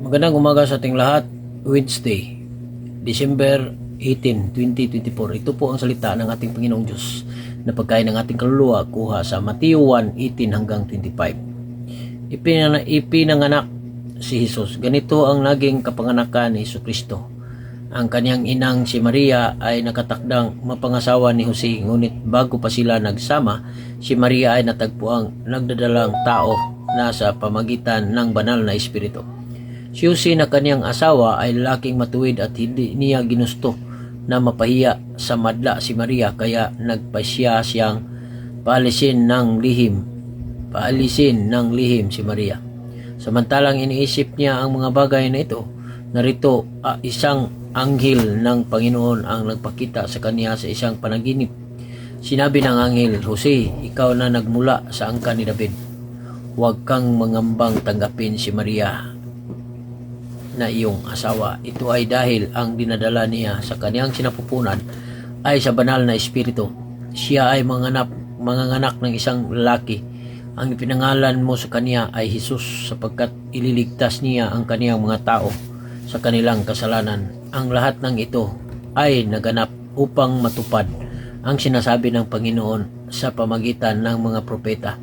Magandang umaga sa ating lahat. Wednesday, December 18, 2024. Ito po ang salita ng ating Panginoong Diyos na pagkain ng ating kaluluwa kuha sa Mateo 1:18 hanggang 25. Ipinanganak si Jesus. Ganito ang naging kapanganakan ni Jesucristo. Ang kanyang inang si Maria ay nakatakdang mapangasawa ni Jose, ngunit bago pa sila nagsama, si Maria ay natagpuang nagdadalang tao na sa pamagitan ng banal na espiritu. Si Jose na kanyang asawa ay lalaking matuwid at hindi niya ginusto na mapahiya sa madla si Maria, kaya nagpasya siyang paalisin ng lihim si Maria. Samantalang iniisip niya ang mga bagay na ito, narito isang anghel ng Panginoon ang nagpakita sa kanya sa isang panaginip. Sinabi ng anghel, "Jose, ikaw na nagmula sa angkan ni David. Huwag kang mangambang tanggapin si Maria na iyong asawa. Ito ay dahil ang dinadala niya sa kanyang sinapupunan ay sa banal na espiritu. Siya ay manganganak ng isang lalaki. Ang ipinangalan mo sa kanya ay Jesus, sapagkat ililigtas niya ang kaniyang mga tao sa kanilang kasalanan." Ang lahat ng ito ay naganap upang matupad ang sinasabi ng Panginoon sa pamagitan ng mga propeta.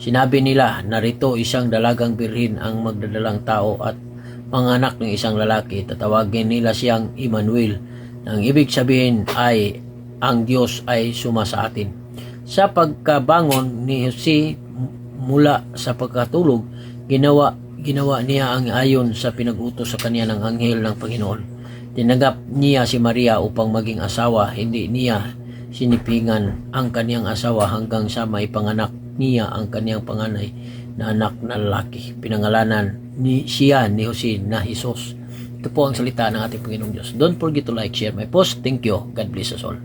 Sinabi nila, "Narito isang dalagang birhen ang magdadalang tao at manganak ng isang lalaki. Tatawagin nila siyang Emmanuel." Ang ibig sabihin ay ang Diyos ay suma sa atin. Sa pagkabangon ni Jose mula sa pagkatulog, ginawa niya ang ayon sa pinag-utos sa kanya ng anghel ng Panginoon. Tinanggap niya si Maria upang maging asawa. Hindi niya sinipingan ang kaniyang asawa hanggang sa maipanganak niya ang kaniyang panganay na anak na lalaki. Pinangalanan siya ni Jose na Jesus. Ito po ang salita ng ating Panginoong Diyos. Don't forget to like, share my post. Thank you. God bless us all.